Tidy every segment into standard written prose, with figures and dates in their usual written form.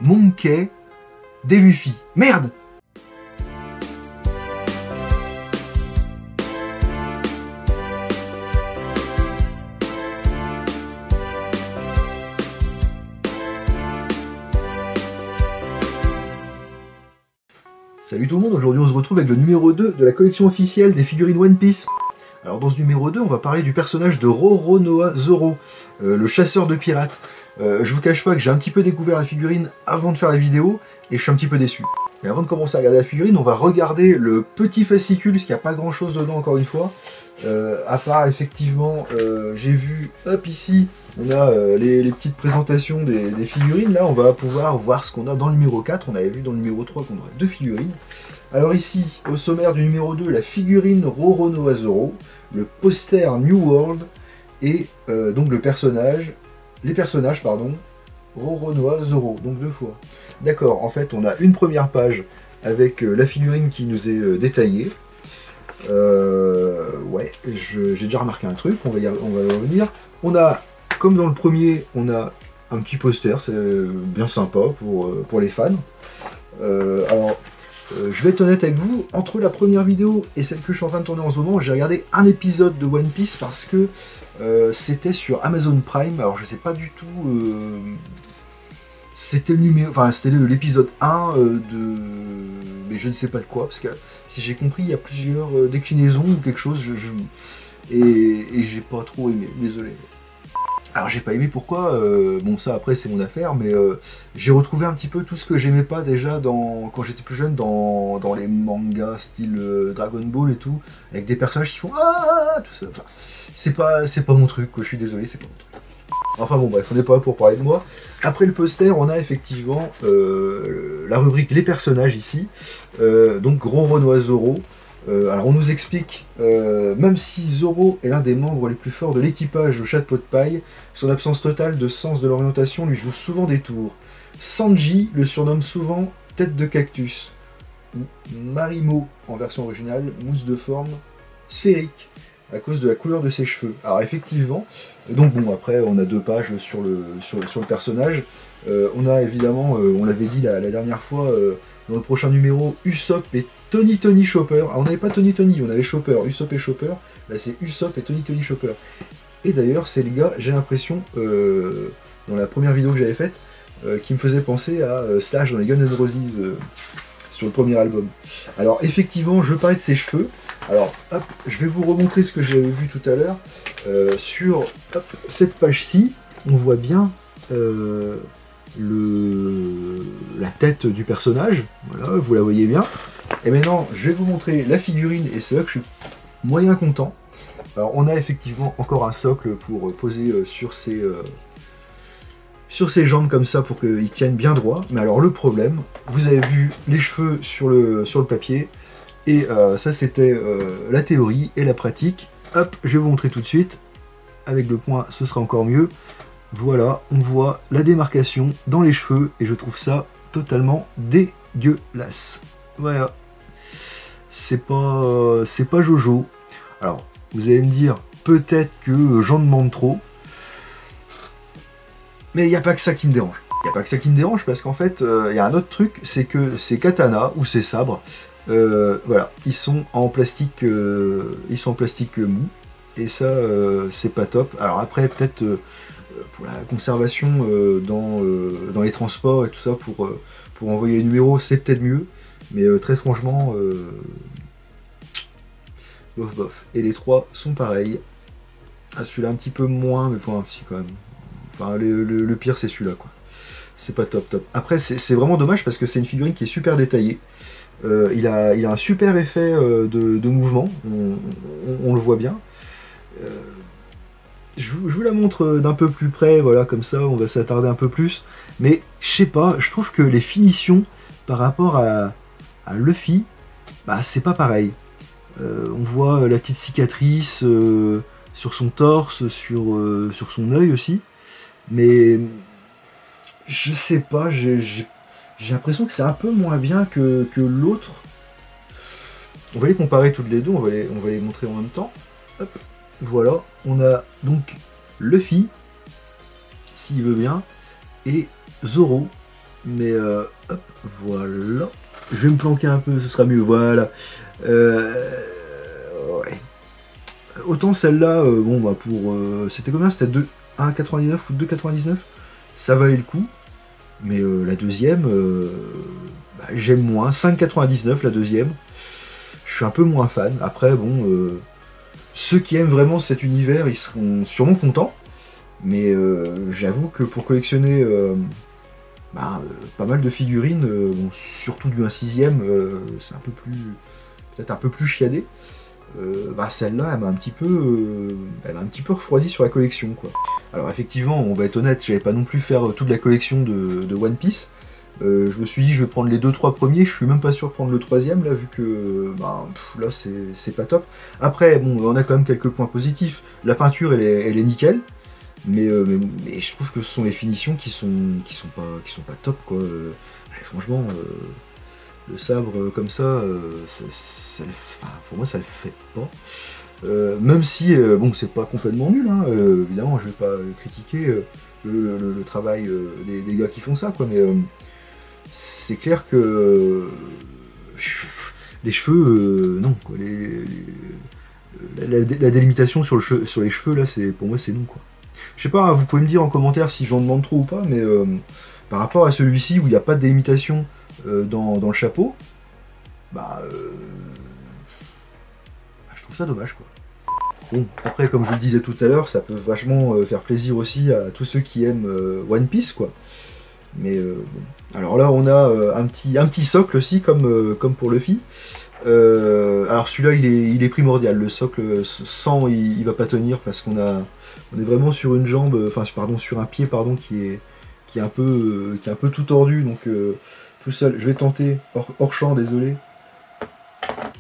Monkey D. Luffy. Merde! Salut tout le monde, aujourd'hui on se retrouve avec le numéro 2 de la collection officielle des figurines One Piece. Alors dans ce numéro 2, on va parler du personnage de Roronoa Zoro, le chasseur de pirates. Je vous cache pas que j'ai un petit peu découvert la figurine avant de faire la vidéo, et je suis un petit peu déçu. Mais avant de commencer à regarder la figurine, on va regarder le petit fascicule, parce qu'il n'y a pas grand chose dedans encore une fois. À part effectivement, j'ai vu, hop ici, on a les petites présentations des figurines. Là on va pouvoir voir ce qu'on a dans le numéro 4, on avait vu dans le numéro 3 qu'on aurait 2 figurines. Alors ici, au sommaire du numéro 2, la figurine Roronoa Zoro, le poster New World, et donc les personnages, Roronoa Zoro, donc 2 fois. D'accord, en fait on a une première page avec la figurine qui nous est détaillée. Ouais, j'ai déjà remarqué un truc, on va y revenir. On a, comme dans le premier, on a un petit poster, c'est bien sympa pour les fans. Alors, je vais être honnête avec vous, entre la première vidéo et celle que je suis en train de tourner en ce moment, j'ai regardé un épisode de One Piece parce que c'était sur Amazon Prime. Alors je sais pas du tout, c'était l'épisode 1 mais je ne sais pas de quoi, parce que si j'ai compris, il y a plusieurs déclinaisons ou quelque chose, et j'ai pas trop aimé, désolé. Alors j'ai pas aimé pourquoi, bon ça après c'est mon affaire, mais j'ai retrouvé un petit peu tout ce que j'aimais pas déjà quand j'étais plus jeune dans les mangas style Dragon Ball et tout, avec des personnages qui font ah tout ça, enfin c'est pas mon truc quoi, je suis désolé, c'est pas mon truc. Enfin bon bref, on n'est pas là pour parler de moi. Après le poster, on a effectivement la rubrique les personnages ici, donc Roronoa Zoro. Alors on nous explique, même si Zoro est l'un des membres les plus forts de l'équipage au chapeau de paille, son absence totale de sens de l'orientation lui joue souvent des tours. Sanji le surnomme souvent tête de cactus, ou Marimo en version originale, mousse de forme sphérique, à cause de la couleur de ses cheveux. Alors effectivement, donc bon après on a 2 pages sur le personnage, on a évidemment, on l'avait dit la dernière fois, dans le prochain numéro, Usopp et Tony Chopper. Alors on n'avait pas Tony, on avait Chopper, Usopp et Chopper, là c'est Usopp et Tony Chopper. Et d'ailleurs c'est le gars, j'ai l'impression, dans la première vidéo que j'avais faite, qui me faisait penser à Slash dans les Guns N' Roses, sur le premier album. Alors effectivement, je parlais de ses cheveux. Alors hop, je vais vous remontrer ce que j'avais vu tout à l'heure. Sur cette page-ci, on voit bien la tête du personnage. Voilà, vous la voyez bien. Et maintenant, je vais vous montrer la figurine, et c'est là que je suis moyen content. Alors on a effectivement encore un socle pour poser sur ses jambes comme ça pour qu'ils tiennent bien droit. Mais alors le problème, vous avez vu les cheveux sur le papier, et ça c'était la théorie, et la pratique. Hop, je vais vous montrer tout de suite. Avec le point, ce sera encore mieux. Voilà, on voit la démarcation dans les cheveux, et je trouve ça totalement dégueulasse. Voilà. C'est pas Jojo. Alors, vous allez me dire, peut-être que j'en demande trop. Mais il n'y a pas que ça qui me dérange. Il n'y a pas que ça qui me dérange, parce qu'en fait, il y a un autre truc, c'est que ces katanas, ou ces sabres, voilà, ils sont en plastique mou. Et ça, c'est pas top. Alors après, peut-être pour la conservation dans les transports et tout ça, pour envoyer les numéros, c'est peut-être mieux. Mais très franchement, bof bof. Et les 3 sont pareils. Ah, celui-là un petit peu moins, mais enfin, si quand même. Enfin, le pire, c'est celui-là, quoi. C'est pas top top. Après, c'est vraiment dommage parce que c'est une figurine qui est super détaillée. Il a un super effet de mouvement, on le voit bien. Je vous la montre d'un peu plus près, voilà, comme ça, on va s'attarder un peu plus. Mais, je sais pas, je trouve que les finitions par rapport à Luffy, bah, c'est pas pareil. On voit la petite cicatrice sur son torse, sur son œil aussi. Mais je sais pas, j'ai l'impression que c'est un peu moins bien que l'autre. On va les comparer toutes les deux, on va les montrer en même temps. Hop, voilà, on a donc Luffy, s'il veut bien, et Zoro, Mais hop, voilà. Je vais me planquer un peu, ce sera mieux, voilà. Ouais. Autant celle-là, bon bah pour... c'était combien? C'était 1,99 ou 2,99. Ça valait le coup. Mais la deuxième, bah, j'aime moins. 5,99 la deuxième. Je suis un peu moins fan. Après, bon, ceux qui aiment vraiment cet univers, ils seront sûrement contents. Mais j'avoue que pour collectionner pas mal de figurines, bon, surtout du 1/6, c'est un peu plus, peut-être un peu plus chiadé. Celle-là, elle m'a un petit peu refroidi sur la collection, quoi. Alors effectivement, on va être honnête, j'avais pas non plus faire toute la collection de One Piece. Je me suis dit, je vais prendre les 2-3 premiers. Je suis même pas sûr de prendre le troisième là, vu que là c'est pas top. Après, bon, on a quand même quelques points positifs. La peinture, elle est nickel. Mais je trouve que ce sont les finitions qui sont pas top, quoi. Franchement, le sabre comme ça, pour moi ça le fait pas. Même si bon, c'est pas complètement nul, hein, évidemment je vais pas critiquer le travail des gars qui font ça, quoi, mais c'est clair que les cheveux, non, quoi, la délimitation sur les cheveux là, pour moi c'est non, quoi. Je sais pas, hein, vous pouvez me dire en commentaire si j'en demande trop ou pas, mais par rapport à celui-ci où il n'y a pas de délimitation dans le chapeau, je trouve ça dommage, quoi. Bon, après, comme je le disais tout à l'heure, ça peut vachement faire plaisir aussi à tous ceux qui aiment One Piece, quoi. Mais bon. Alors là, on a un petit socle aussi, comme pour Luffy. Alors celui-là, il est primordial. Le socle sans, il va pas tenir parce on est vraiment sur une jambe, enfin pardon, sur un pied, pardon, qui est un peu tout tordu, donc tout seul. Je vais tenter hors champ, désolé.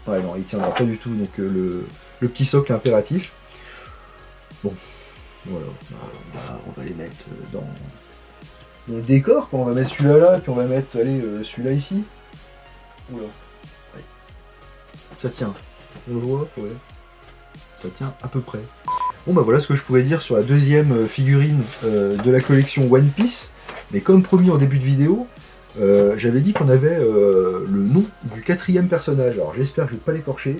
Ouais, non, il tiendra pas du tout, donc le petit socle impératif. Bon, voilà, on va les mettre dans le décor, quoi. On va mettre celui-là là, puis on va mettre, allez, celui-là ici. Oula, ouais. Ça tient, on le voit, ouais. Ça tient à peu près. Bon bah voilà ce que je pouvais dire sur la deuxième figurine de la collection One Piece. Mais comme promis en début de vidéo, j'avais dit qu'on avait le nom du 4e personnage. Alors j'espère que je ne vais pas l'écorcher.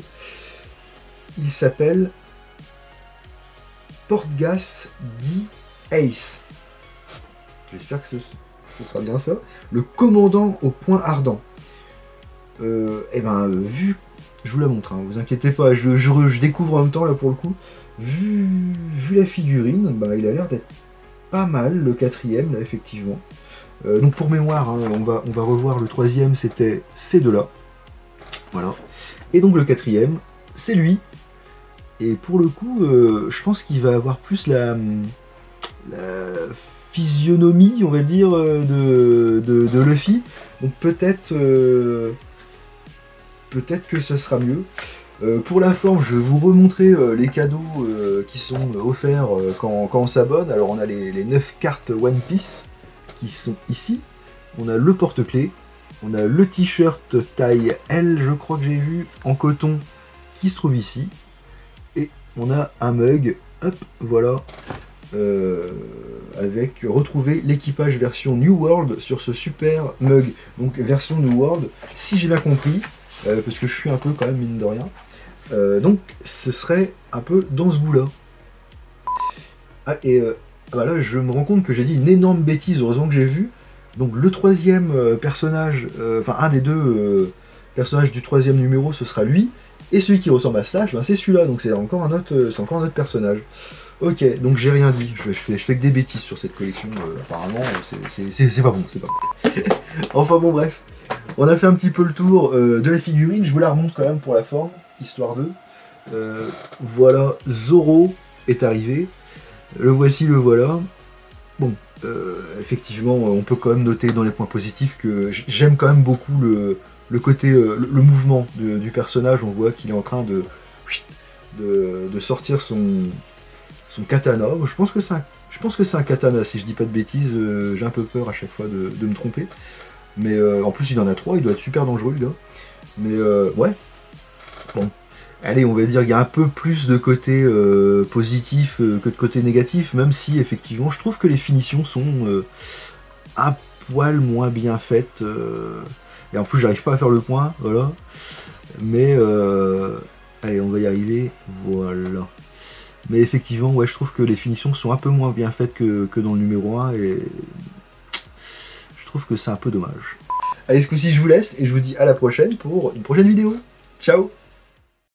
Il s'appelle Portgas D. Ace. J'espère que ce sera bien ça. Le commandant au point ardent. Vu... Je vous la montre, hein, vous inquiétez pas, je découvre en même temps là pour le coup. Vu la figurine, il a l'air d'être pas mal, le 4e là, effectivement. Donc pour mémoire, hein, on va revoir le 3e, c'était ces deux-là. Voilà. Et donc le 4e, c'est lui. Et pour le coup, je pense qu'il va avoir plus la physionomie, on va dire, de Luffy. Donc peut-être que ça sera mieux. Pour la forme, je vais vous remontrer les cadeaux qui sont offerts quand on s'abonne. Alors on a les 9 cartes One Piece qui sont ici. On a le porte-clés. On a le t-shirt taille L, je crois que j'ai vu, en coton, qui se trouve ici. Et on a un mug, hop, voilà, avec retrouver l'équipage version New World sur ce super mug. Donc version New World, si j'ai bien compris, parce que je suis un peu quand même mine de rien. Donc ce serait un peu dans ce goût-là. Ah, et là je me rends compte que j'ai dit une énorme bêtise, heureusement que j'ai vu. Donc le 3e personnage, enfin un des deux personnages du 3e numéro, ce sera lui. Et celui qui ressemble à Slash, c'est celui-là, donc c'est encore un autre personnage. Ok, donc j'ai rien dit, je fais que des bêtises sur cette collection, apparemment c'est pas bon, c'est pas bon. Enfin bon, bref, on a fait un petit peu le tour de la figurine, je vous la remonte quand même pour la forme, histoire de... voilà, Zoro est arrivé, le voici, le voilà. Bon, effectivement, on peut quand même noter dans les points positifs que j'aime quand même beaucoup le côté, le mouvement du personnage. On voit qu'il est en train de sortir son katana. Je pense que c'est un katana, si je dis pas de bêtises. J'ai un peu peur à chaque fois de me tromper. Mais en plus, il en a 3, il doit être super dangereux, le gars. Mais ouais. Bon. Allez, on va dire qu'il y a un peu plus de côté positif que de côté négatif, même si effectivement je trouve que les finitions sont un poil moins bien faite. Et en plus, j'arrive pas à faire le point, voilà. Mais allez, on va y arriver, voilà. Mais effectivement, ouais, je trouve que les finitions sont un peu moins bien faites que dans le numéro 1 et je trouve que c'est un peu dommage. Allez, ce coup-ci, je vous laisse et je vous dis à la prochaine pour une prochaine vidéo. Ciao!